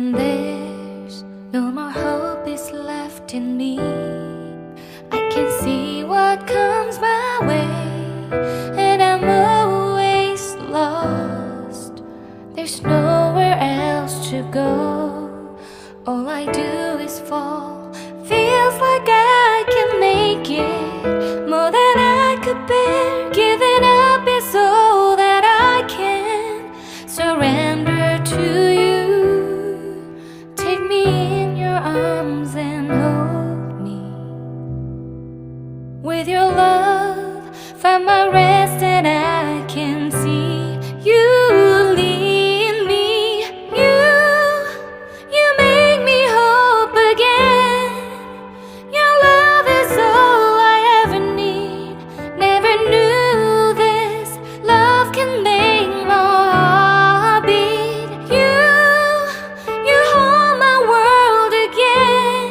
And there's no more hope is left in me. I can see what comes my way, and I'm always lost. There's nowhere else to go. All I do is fall. Feels like I can make it more than I could bear. Giving up is all that I can surrender to you. Take me in your arms and hold me. With your love, find my rest, and I can see you lead me. You make me hope again. Your love is all I ever need. Never knew this love can make my heart beat. You hold my world again.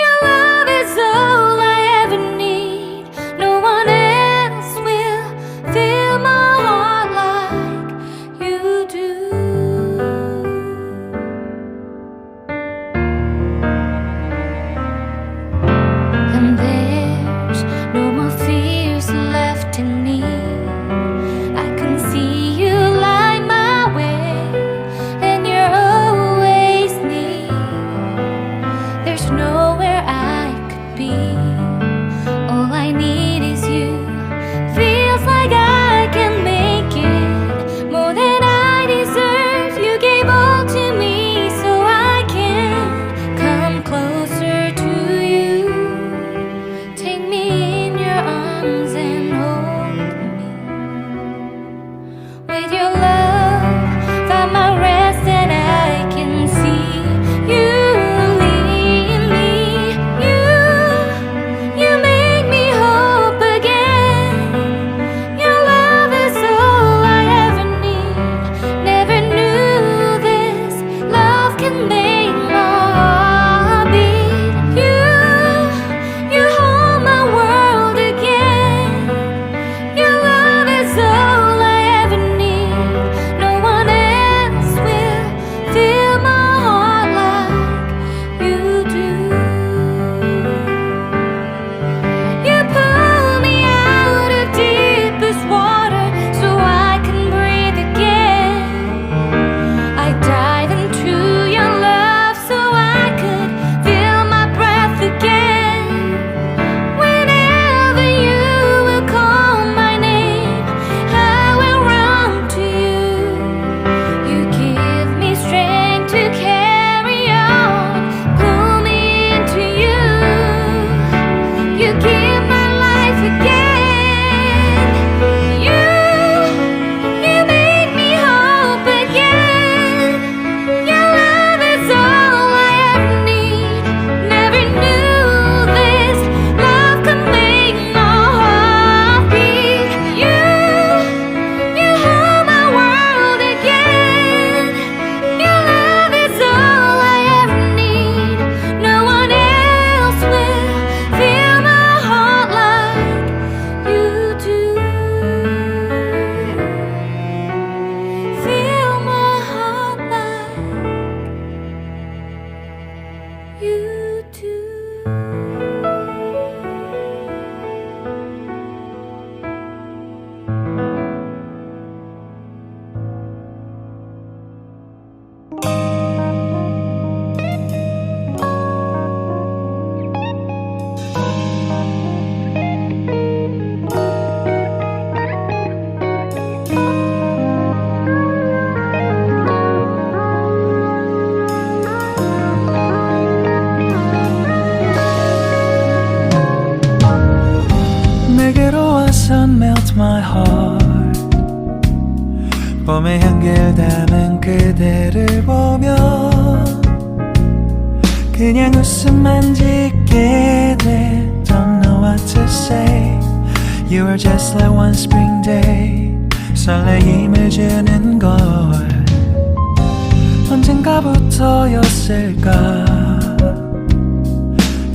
Your love is all I ever need. No one else will fill my heart like you do. And there's no more fears left in me. I can see you light my way, and you're always near. There's nowhere I could be. All I need is you. Feels like I can make it more than I deserve. You gave all to me so I can come closer to you. Take me in your arms and hold me. With your love, find my rest, and I can see you lead me. You make me hope again. Your love is all I ever need. Never knew this love can make my heart beat. You hold my world again. Your love is all I ever need. No one else will fill my heart like you do. You pull me out of deepest water so I can breathe again. I dive into your love so I could feel my breath again. Whenever you will call my name, I will run to you. You give me strength to carry on. Pull me into you. You give my life again. You make me hope again. Your love is all I ever need. Never knew this love could make my heart beat. You hold my world again. Your love is all I ever need. No one else will fill my heart like you do. Fill my heart like you do. 내게로 와서 melt my heart. 봄의 향기를 담은 그대를 보며 그냥 웃음만 짓게 돼. Don't know what to say. You are just like one spring day. 설레임을 주는 걸 언젠가부터였을까.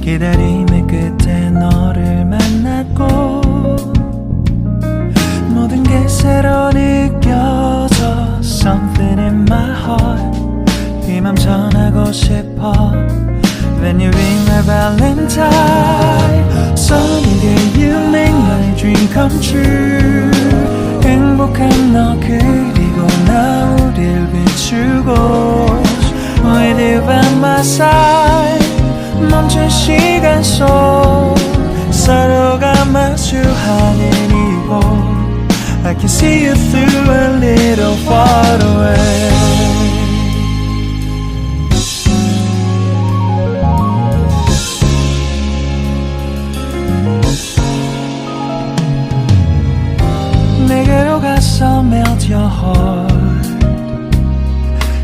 기다림의 끝에 너를 만났고 모든 게 새로 느껴져. Something in my heart 이 맘처럼 come true. 행복한 너 그리고 나 우릴 비추고 With you by my side 멈춘 시간 속 서로가 마주하는 이곳 I can see you through a little far away 내게로 가서 melt your heart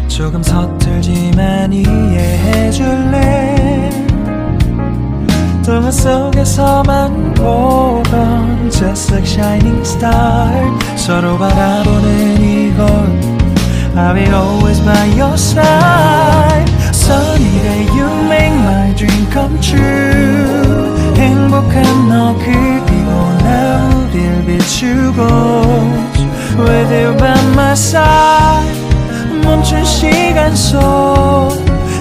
조금 서툴지만 이해해줄래 동화 속에서만 보던 Just like shining star 서로 바라보는 이곳 I'll be always by your side Sunny day you make my dream come true 행복한 너 그리고 나 우릴 비추고 With you by my side 멈춘 시간 속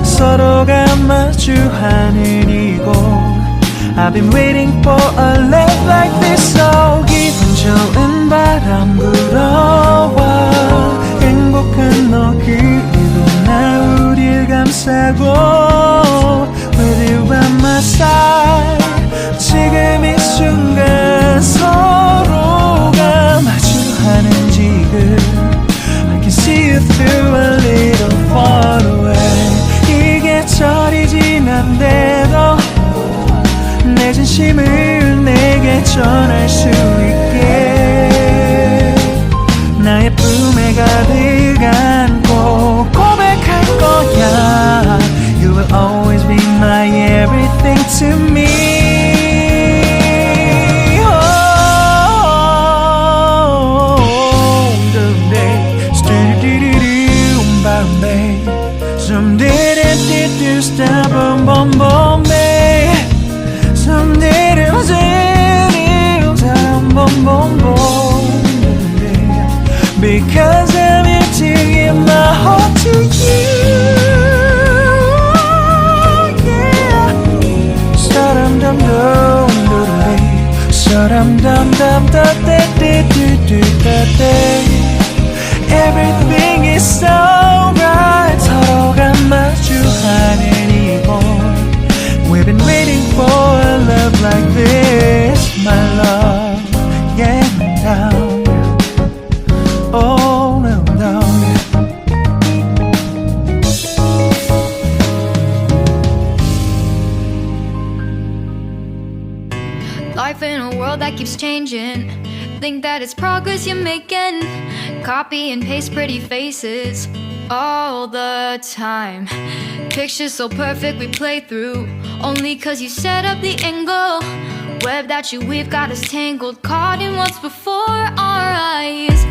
서로가 마주하는 이곳 I've been waiting for a love like this So 기분 좋은 바람 불어와 행복한 너 그리고 나 우릴 감싸고 With you by my side 지금 이 순간 서로가 마주하는 지금 I can see you through a little far away 이게 철이 지난데도 내 진심을 내게 전할 수 있게 나의 품에 가득 안고 고백할 거야 You will always be my everything to me Some did it, stop, boom, boom, boom, babe. Some did it, boom, boom, boom, babe. Because I'm here to give my heart to you, yeah. Sa-dum, dum, dum, dum, sa-dum, dum, dum, da, da, da, da, da, da. Everything is so right 서로가 마주하는 이곳 We've been waiting for a love like this My love, yeah, down Oh, no, no Life in a world that keeps changing Think that it's progress you're making Copy and paste pretty faces all the time Pictures so perfect we play through Only cause you set up the angle Web that you weave got us tangled Caught in what's before our eyes